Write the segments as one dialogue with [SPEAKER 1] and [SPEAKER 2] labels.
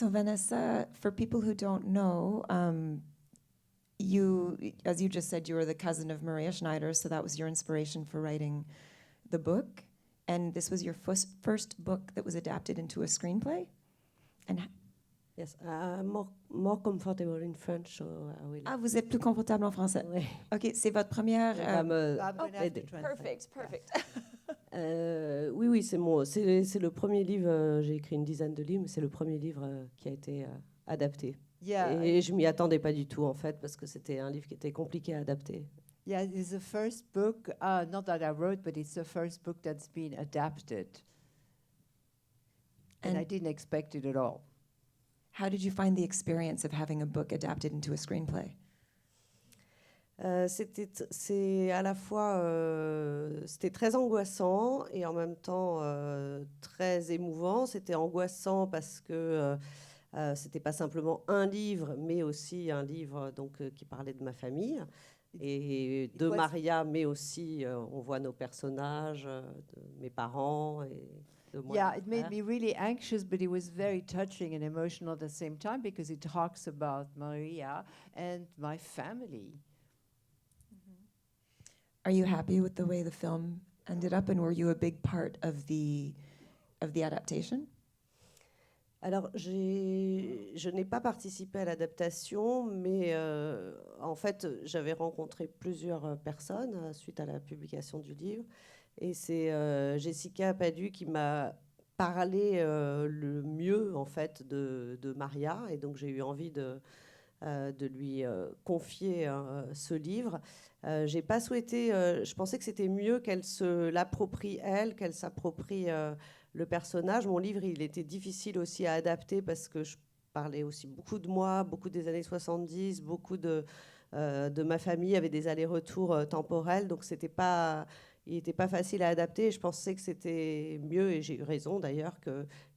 [SPEAKER 1] So Vanessa, for people who don't know, you, as you just said, you were the cousin of Marielle Schneider, so that was your inspiration for writing the book. And this was your first book that was adapted into a screenplay? And
[SPEAKER 2] Yes, more comfortable in French. So I will.
[SPEAKER 1] ah, vous êtes plus confortable en français.
[SPEAKER 2] Oui.
[SPEAKER 1] Ok, c'est votre première.
[SPEAKER 3] Perfect.
[SPEAKER 2] Oui, c'est le premier livre. J'ai écrit une dizaine de livres, mais c'est le premier livre qui a été adapté.
[SPEAKER 3] Yeah.
[SPEAKER 2] Et je m'y attendais pas du tout en fait, parce que c'était un livre qui était compliqué à adapter.
[SPEAKER 3] Yeah, it's the first book, not that I wrote, but it's the first book that's been adapted. And I didn't expect it at all.
[SPEAKER 1] How did you find the experience of having a book adapted into a screenplay?
[SPEAKER 2] C'est à la fois c'était très angoissant et en même temps très émouvant. C'était angoissant parce que c'était pas simplement un livre, mais aussi un livre donc qui parlait de ma famille et de Maria, mais aussi on voit nos personnages, de mes parents et de moi.
[SPEAKER 3] Yeah, it made me really anxious, but it was very touching and emotional at the same time because it talks about Maria and my family.
[SPEAKER 1] Are you happy with the way the film ended up, and were you a big part of the adaptation?
[SPEAKER 2] Alors, je n'ai pas participé à l'adaptation, mais en fait, j'avais rencontré plusieurs personnes suite à la publication du livre. Et c'est Jessica Palud qui m'a parlé le mieux, en fait, de Maria. Et donc, j'ai eu envie de lui confier ce livre. J'ai pas souhaité... je pensais que c'était mieux qu'elle se l'approprie, elle, qu'elle s'approprie le personnage. Mon livre, il était difficile aussi à adapter parce que je parlais aussi beaucoup de moi, beaucoup des années 70, beaucoup de ma famille, avait des allers-retours temporels. Donc, il n'était pas facile à adapter. Et je pensais que c'était mieux, et j'ai eu raison d'ailleurs,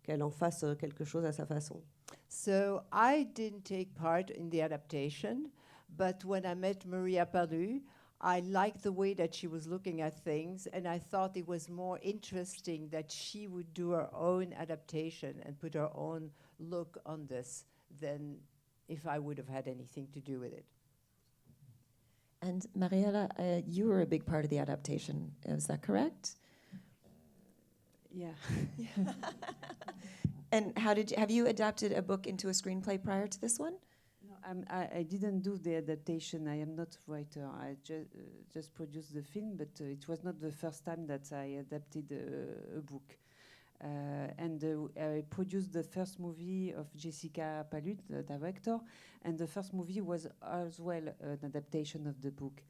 [SPEAKER 2] qu'elle en fasse quelque chose à sa façon.
[SPEAKER 3] So I didn't take part in the adaptation, but when I met Maria Palud, I liked the way that she was looking at things, and I thought it was more interesting that she would do her own adaptation and put her own look on this than if I would have had anything to do with it.
[SPEAKER 1] And Marielle, you were a big part of the adaptation. Is that correct?
[SPEAKER 4] Yeah.
[SPEAKER 1] And have you adapted a book into a screenplay prior to this one?
[SPEAKER 4] No, I didn't do the adaptation. I am not a writer. I just produced the film, but it was not the first time that I adapted a book. And I produced the first movie of Jessica Palud, the director, and the first movie was as well an adaptation of the book.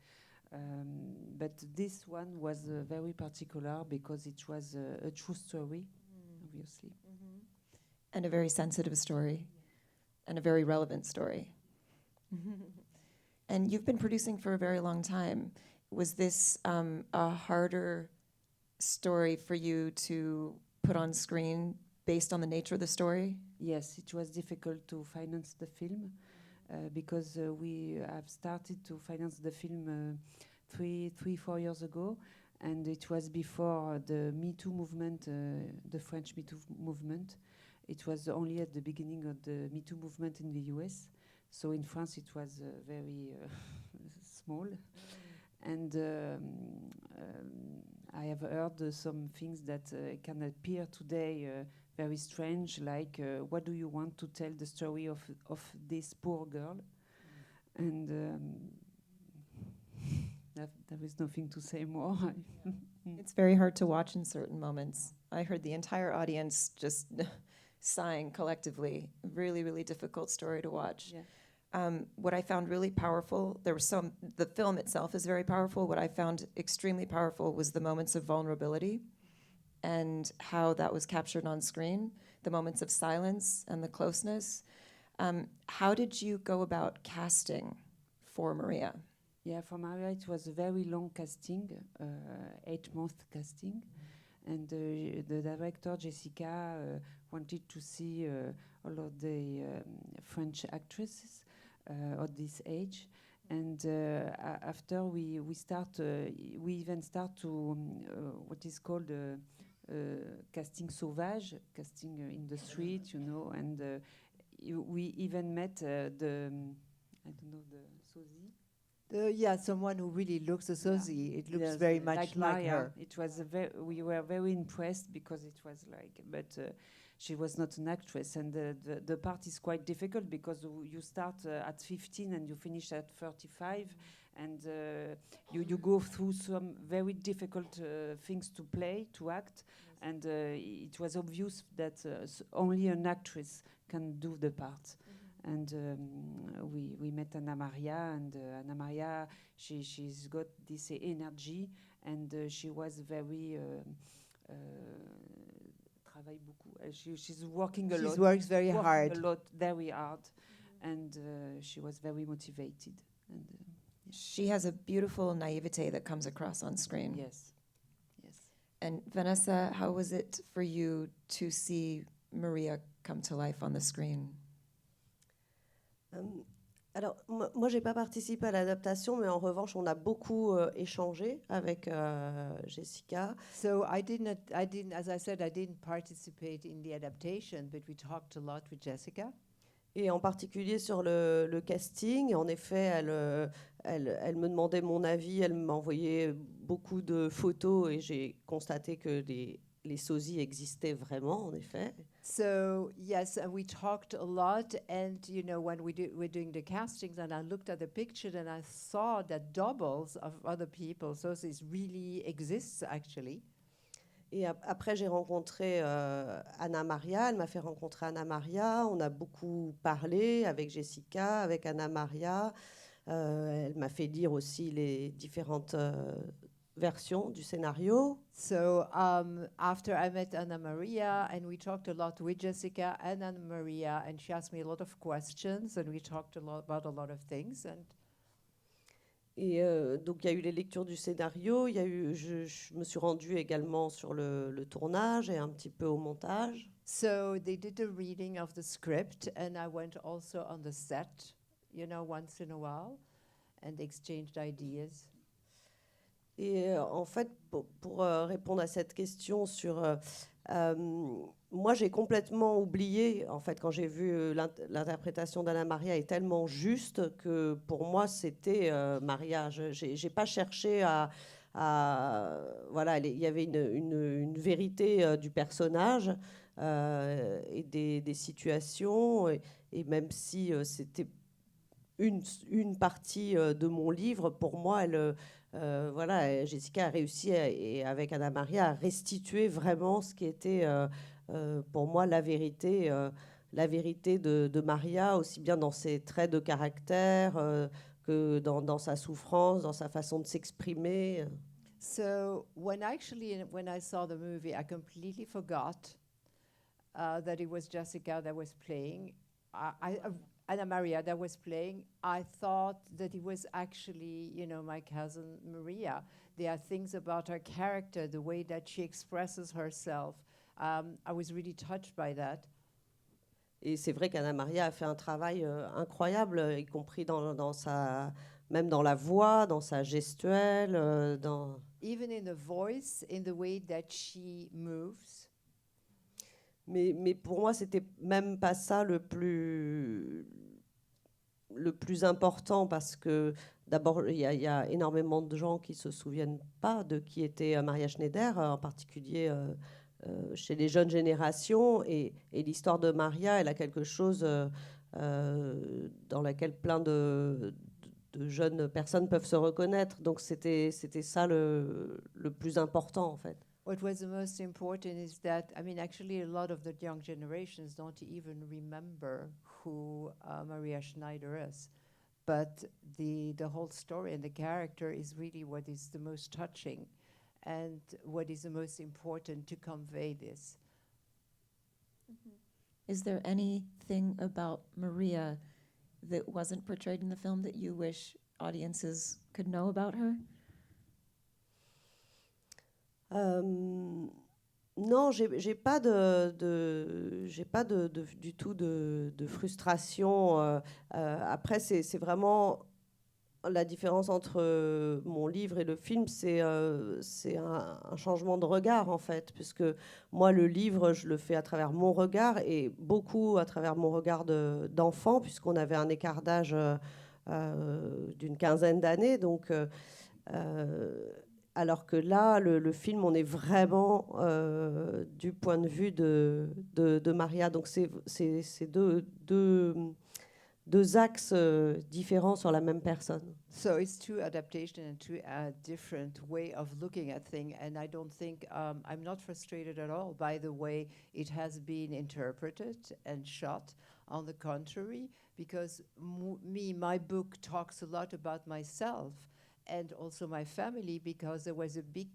[SPEAKER 4] But this one was very particular because it was a true story, obviously.
[SPEAKER 1] Mm-hmm. And a very sensitive story, and a very relevant story. And you've been producing for a very long time. Was this a harder story for you to put on screen based on the nature of the story?
[SPEAKER 4] Yes, it was difficult to finance the film because we have started to finance the film 4 years ago, and it was before the Me Too movement, the French Me Too movement. It was only at the beginning of the Me Too movement in the US. So in France it was very small. And I have heard some things that can appear today very strange, like what do you want to tell the story of this poor girl? And there is nothing to say more.
[SPEAKER 1] It's very hard to watch in certain moments. I heard the entire audience just sighing collectively. Really, really difficult story to watch.
[SPEAKER 4] Yeah.
[SPEAKER 1] What I found really powerful, the film itself is very powerful. What I found extremely powerful was the moments of vulnerability and how that was captured on screen, the moments of silence and the closeness. How did you go about casting for Maria?
[SPEAKER 4] Yeah, for Maria it was a very long casting, 8-month casting. And the director, Jessica, wanted to see all of the French actresses at this age. And after we even start to what is called casting sauvage, casting in the street, you know. And we even met the I don't know the sosie.
[SPEAKER 3] Yeah, someone who really looks a sosie. It looks
[SPEAKER 4] Yes,
[SPEAKER 3] very much like
[SPEAKER 4] Maria.
[SPEAKER 3] her.
[SPEAKER 4] It was we were very impressed because it was like, but she was not an actress, and the part is quite difficult because you start at 15 and you finish at 35, and you go through some very difficult things to play, to act, and it was obvious that only an actress can do the part. And we met Anamaria, and Anamaria, she's got this energy, and she was very travaille beaucoup. She's working a lot.
[SPEAKER 3] She works very
[SPEAKER 4] working
[SPEAKER 3] hard.
[SPEAKER 4] a lot, very hard, and she was very motivated. And
[SPEAKER 1] She has a beautiful naivete that comes across on screen.
[SPEAKER 4] yes.
[SPEAKER 1] And Vanessa, how was it for you to see Maria come to life on the screen?
[SPEAKER 2] Alors, moi, j'ai pas participé à l'adaptation, mais en revanche, on a beaucoup échangé avec Jessica.
[SPEAKER 3] So I didn't, as I said, I didn't participate in the adaptation, but we talked a lot with Jessica.
[SPEAKER 2] Et en particulier sur le casting. En effet, elle me demandait mon avis, elle m'envoyait beaucoup de photos et j'ai constaté que les sosies existaient vraiment, en effet.
[SPEAKER 3] So yes, and we talked a lot, and you know, when we're doing the castings, and I looked at the picture, and I saw that doubles of other people, so this really exists actually.
[SPEAKER 2] Et après, j'ai rencontré Anamaria, elle m'a fait rencontrer Anamaria, on a beaucoup parlé avec Jessica, avec Anamaria, elle m'a fait lire aussi les différentes version du scénario.
[SPEAKER 3] So after I met Anamaria, and we talked a lot with Jessica and Anamaria, and she asked me a lot of questions, and we talked a lot about a lot of things. And
[SPEAKER 2] Et donc il y a eu les lectures du scénario, il y a eu, je me suis rendue également sur le tournage et un petit peu au montage.
[SPEAKER 3] so they did a reading of the script, and I went also on the set, you know, once in a while, and exchanged ideas.
[SPEAKER 2] Et en fait, pour répondre à cette question sur... moi, j'ai complètement oublié, en fait, quand j'ai vu l'interprétation d'Anamaria est tellement juste que pour moi, c'était Maria. Je n'ai pas cherché à voilà, il y avait une vérité du personnage et des situations. Et même si c'était une partie de mon livre, pour moi, voilà, Jessica a réussi, et avec Anamaria, à restituer vraiment ce qui était, pour moi, la vérité de Maria, aussi bien dans ses traits de caractère que dans sa souffrance, dans sa façon de s'exprimer.
[SPEAKER 3] So when I saw the movie, I completely forgot that it was Jessica that was playing. Anamaria that was playing. I thought that it was actually, you know, my cousin Maria. There are things about her character, the way that she expresses herself. I was really touched by that.
[SPEAKER 2] Et c'est vrai qu'Anamaria a fait un travail incroyable, y compris même dans la voix, dans sa gestuelle,
[SPEAKER 3] Even in the voice, in the way that she moves.
[SPEAKER 2] Mais pour moi, c'était même pas ça le plus important, parce que d'abord, il y a énormément de gens qui se souviennent pas de qui était Marielle Schneider, en particulier chez les jeunes générations. Et l'histoire de Maria, elle a quelque chose dans laquelle plein de jeunes personnes peuvent se reconnaître. Donc c'était ça le plus important, en fait.
[SPEAKER 3] What was the most important is that, I mean, actually a lot of the young generations don't even remember who Marielle Schneider is. But the whole story and the character is really what is the most touching and what is the most important to convey this.
[SPEAKER 1] Is there anything about Maria that wasn't portrayed in the film that you wish audiences could know about her?
[SPEAKER 2] Non, j'ai pas du tout de frustration. Après, c'est vraiment la différence entre mon livre et le film, c'est un changement de regard, en fait, puisque moi, le livre, je le fais à travers mon regard et beaucoup à travers mon regard d'enfant, puisqu'on avait un écart d'âge d'une quinzaine d'années. Donc, alors que là, le film, on est vraiment du point de vue de Maria. Donc, c'est deux axes différents sur la même personne.
[SPEAKER 3] So it's two adaptation and two different way of looking at things, and I don't think I'm not frustrated at all by the way it has been interpreted and shot. On the contrary, because my book talks a lot about myself and also my family, because there was a big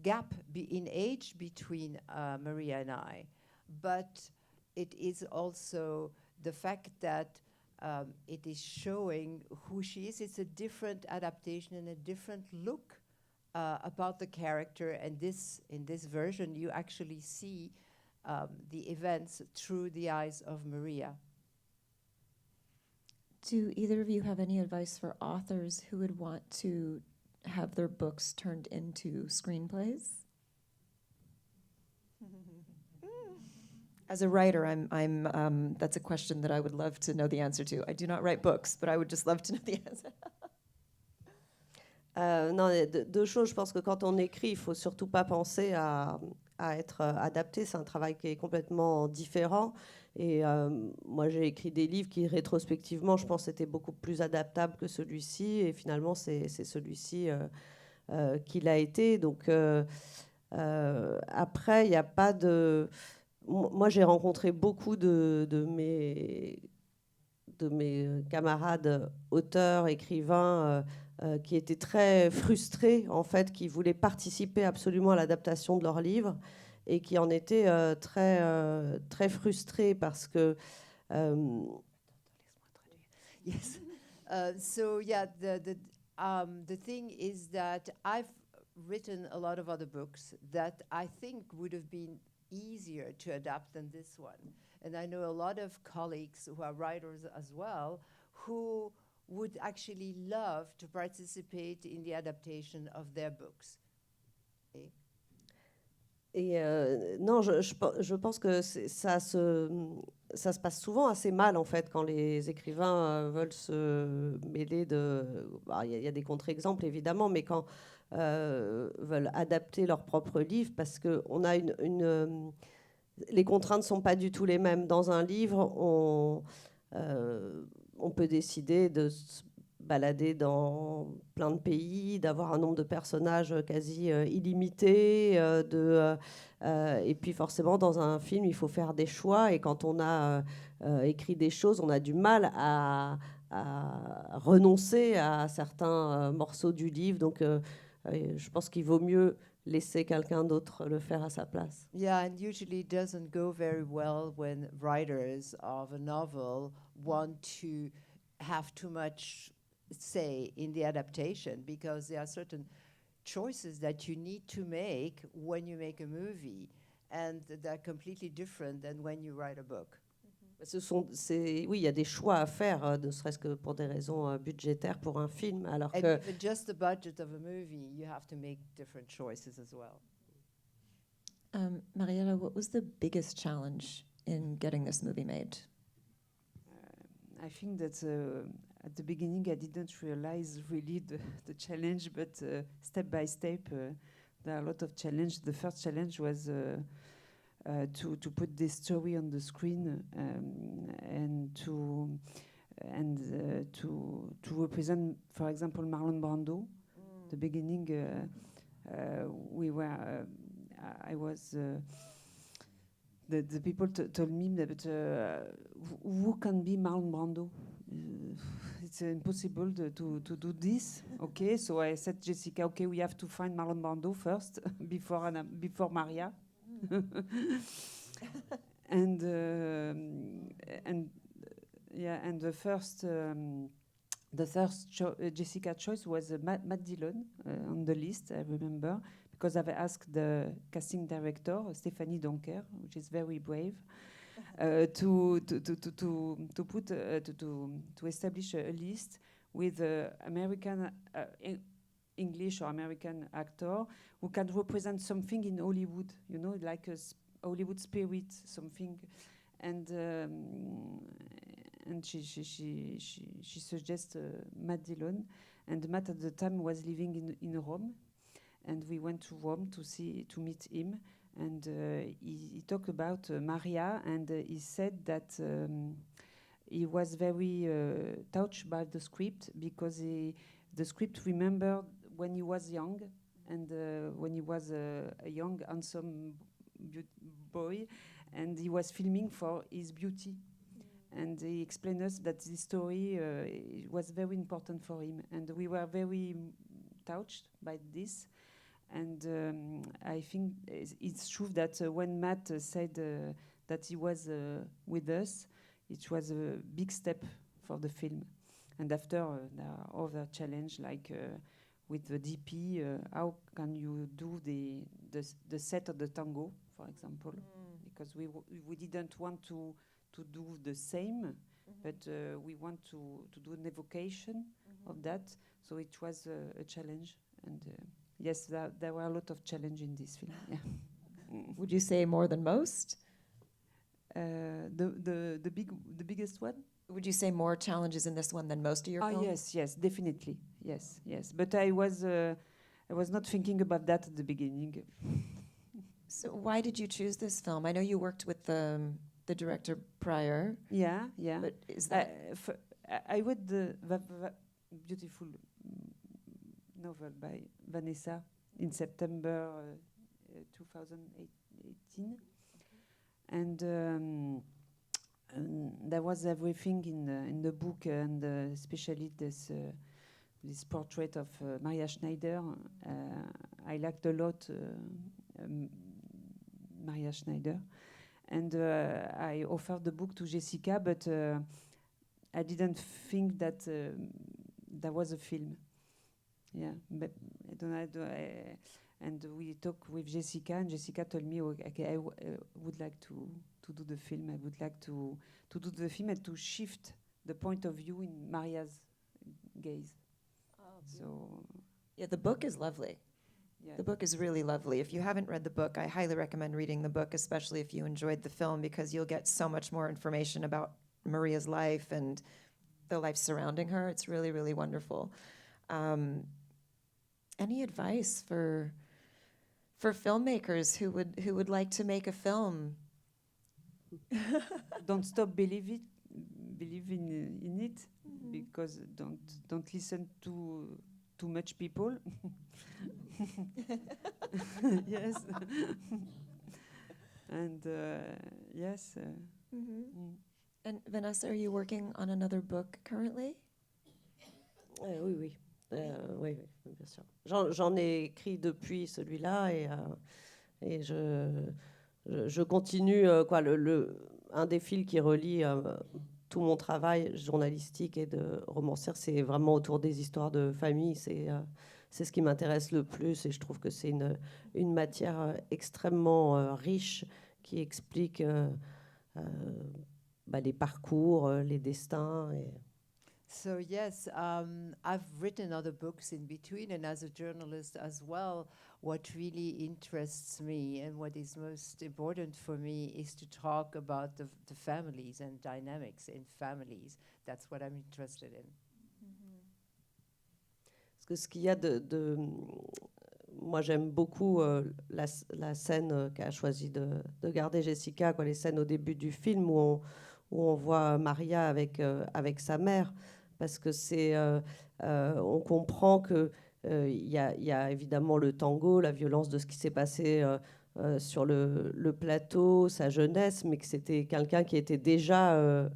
[SPEAKER 3] gap in age between Maria and I, but it is also the fact that it is showing who she is. It's a different adaptation and a different look about the character. And in this version, you actually see the events through the eyes of Maria.
[SPEAKER 1] Do either of you have any advice for authors who would want to have their books turned into screenplays? As a writer, that's a question that I would love to know the answer to. I do not write books, but I would just love to know the answer.
[SPEAKER 2] Non, deux choses. Je pense que quand on écrit, il ne faut surtout pas penser à être adapté. C'est un travail qui est complètement différent. Et moi, j'ai écrit des livres qui, rétrospectivement, je pense, étaient beaucoup plus adaptables que celui-ci. Et finalement, c'est celui-ci qui l'a été. Donc, après, il n'y a pas de... Moi, j'ai rencontré beaucoup de mes camarades auteurs, écrivains, qui étaient très frustrés, en fait, qui voulaient participer absolument à l'adaptation de leurs livres et qui en étaient très frustrés parce que...
[SPEAKER 3] Yes. So yeah, the thing is that I've written a lot of other books that I think would have been easier to adapt than this one. And I know a lot of colleagues who are writers as well who would actually love to participate in the adaptation of their books. Okay.
[SPEAKER 2] Et non, je pense que ça se passe souvent assez mal, en fait, quand les écrivains veulent se mêler de... Il y a des contre-exemples, évidemment, mais quand veulent adapter leur propre livre, parce qu'on a les contraintes ne sont pas du tout les mêmes. Dans un livre, on peut décider de se balader dans plein de pays, d'avoir un nombre de personnages quasi illimité, et puis forcément dans un film il faut faire des choix, et quand on a écrit des choses, on a du mal à renoncer à certains morceaux du livre, donc je pense qu'il vaut mieux laisser quelqu'un d'autre le faire à sa place.
[SPEAKER 3] Yeah, and usually it doesn't go very well when writers of a novel want to have too much say in the adaptation, because there are certain choices that you need to make when you make a movie, and they're completely different than when you write a book.
[SPEAKER 2] Oui, il y a des choix à faire, ne serait-ce que pour des raisons budgétaires pour un film, alors
[SPEAKER 3] And
[SPEAKER 2] que...
[SPEAKER 3] even just the budget of a movie, you have to make different choices as well.
[SPEAKER 1] Marielle, what was the biggest challenge in getting this movie made?
[SPEAKER 4] I think that at the beginning I didn't realize really the challenge, but step by step there are a lot of challenges. The first challenge was to put this story on the screen and to represent, for example, Marlon Brando. The beginning, I was. The people told me that who can be Marlon Brando? It's impossible to do this. Okay, so I said, Jessica, okay, we have to find Marlon Brando first before Maria. and the first Jessica choice was Matt Dillon on the list, I remember, because I've asked the casting director, Stéphanie Donker, which is very brave, to establish a list with American English or American actor who can represent something in Hollywood, you know, like a Hollywood spirit, something, and she suggests Matt Dillon, and Matt at the time was living in Rome, and we went to Rome to meet him, and he talked about Maria, and he said that he was very touched by the script because the script remembered when he was young, and when he was a young, handsome boy, and he was filming for his beauty. And he explained us that this story was very important for him, and we were very touched by this. And I think it's true that when Matt said that he was with us, it was a big step for the film. And after there are other challenges like with the DP, how can you do the set of the tango, for example? Because we didn't want to do the same, but we want to do an evocation of that. So it was a challenge, and yes, there were a lot of challenges in this film. Yeah.
[SPEAKER 1] Would you say more than most?
[SPEAKER 4] The biggest one?
[SPEAKER 1] Would you say more challenges in this one than most of your films?
[SPEAKER 4] Yes, definitely. Yes. But I was not thinking about that at the beginning.
[SPEAKER 1] So why did you choose this film? I know you worked with the director prior.
[SPEAKER 4] Yeah.
[SPEAKER 1] But is that
[SPEAKER 4] I read the beautiful novel by Vanessa in September 2018, and there was everything in the book, and especially this portrait of Marielle Schneider. I liked a lot Marielle Schneider, and I offered the book to Jessica, but I didn't think that there was a film. Yeah, but and we talked with Jessica, and Jessica told me, okay, I would like to do the film. I would like to do the film and to shift the point of view in Maria's gaze. So,
[SPEAKER 1] yeah, the book is lovely.
[SPEAKER 4] yeah.
[SPEAKER 1] The book is really lovely. If you haven't read the book, I highly recommend reading the book, especially if you enjoyed the film, because you'll get so much more information about Maria's life and the life surrounding her. It's really, really wonderful. Any advice for filmmakers who would like to make a film?
[SPEAKER 4] Don't stop believing in it, because don't listen to too much people. Yes. And yes.
[SPEAKER 1] And Vanessa, are you working on another book currently?
[SPEAKER 2] Oui, bien sûr. J'en ai écrit depuis celui-là, et je continue. Un des fils qui relie tout mon travail journalistique et de romancière, c'est vraiment autour des histoires de famille. C'est ce qui m'intéresse le plus, et je trouve que c'est une matière extrêmement riche qui explique les parcours, les destins.
[SPEAKER 3] So yes, I've written other books in between, and as a journalist as well, what really interests me and what is most important for me is to talk about the families and dynamics in families. That's what I'm interested in.
[SPEAKER 2] Parce que ce qu'il y a moi, j'aime beaucoup la scène qu'a choisi de garder Jessica, les scènes au début du film où on voit Maria avec sa mère, parce que on comprend que il y a évidemment le tango, la violence de ce qui s'est passé sur le plateau, sa jeunesse, mais que c'était quelqu'un qui était déjà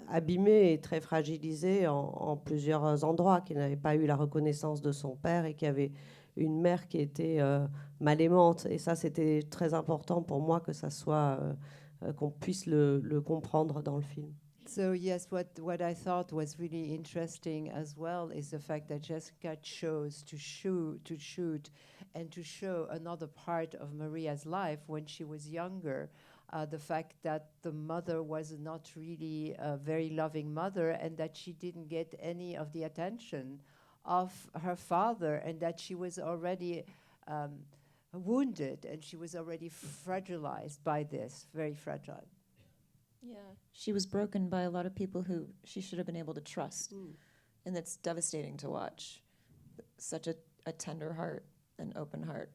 [SPEAKER 2] abîmé et très fragilisé en plusieurs endroits, qui n'avait pas eu la reconnaissance de son père et qui avait une mère qui était mal aimante. Et ça, c'était très important pour moi que ça soit qu'on puisse le comprendre dans le film.
[SPEAKER 3] So yes, what I thought was really interesting as well is the fact that Jessica chose to shoot and to show another part of Maria's life when she was younger. the fact that the mother was not really a very loving mother, and that she didn't get any of the attention of her father, and that she was already wounded, and she was already fragilized by this, very fragile.
[SPEAKER 1] Yeah, she was broken by a lot of people who she should have been able to trust, and it's devastating to watch. Such a tender heart, an open heart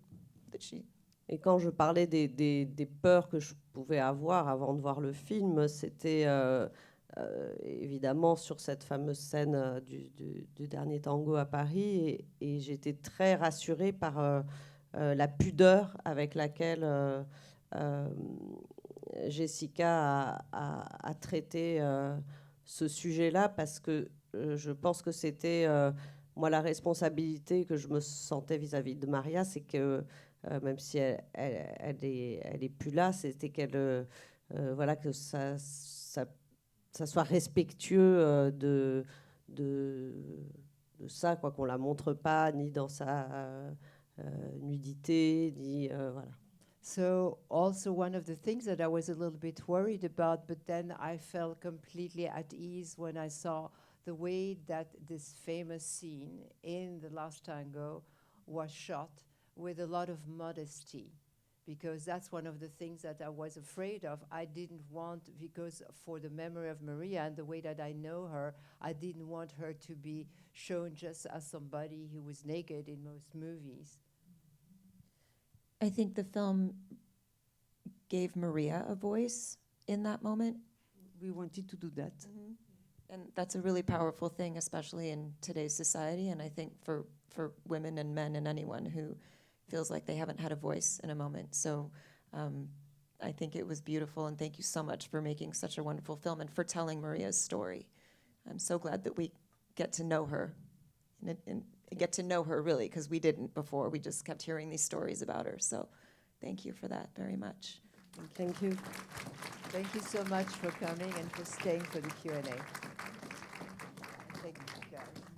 [SPEAKER 1] that she.
[SPEAKER 2] Et quand je parlais des peurs que je pouvais avoir avant de voir le film, c'était évidemment sur cette fameuse scène du dernier tango à Paris, et j'étais très rassurée par la pudeur avec laquelle Jessica a traité ce sujet-là, parce que je pense que c'était moi la responsabilité que je me sentais vis-à-vis de Maria, c'est que même si elle est plus là, c'était qu'elle voilà, que ça soit respectueux de ça, quoi, qu'on la montre pas ni dans sa nudité, ni voilà.
[SPEAKER 3] So also one of the things that I was a little bit worried about, but then I felt completely at ease when I saw the way that this famous scene in The Last Tango was shot, with a lot of modesty, because that's one of the things that I was afraid of. I didn't want, because for the memory of Maria and the way that I know her, I didn't want her to be shown just as somebody who was naked in most movies.
[SPEAKER 1] I think the film gave Maria a voice in that moment.
[SPEAKER 4] We wanted to do that.
[SPEAKER 1] And that's a really powerful thing, especially in today's society, and I think for women and men and anyone who feels like they haven't had a voice in a moment. So I think it was beautiful, and thank you so much for making such a wonderful film and for telling Maria's story. I'm so glad that we get to know her, and get to know her really, because we didn't before. We just kept hearing these stories about her. So thank you for that very much.
[SPEAKER 2] Thank you.
[SPEAKER 3] Thank you so much for coming and for staying for the Q&A. Thank you, guys.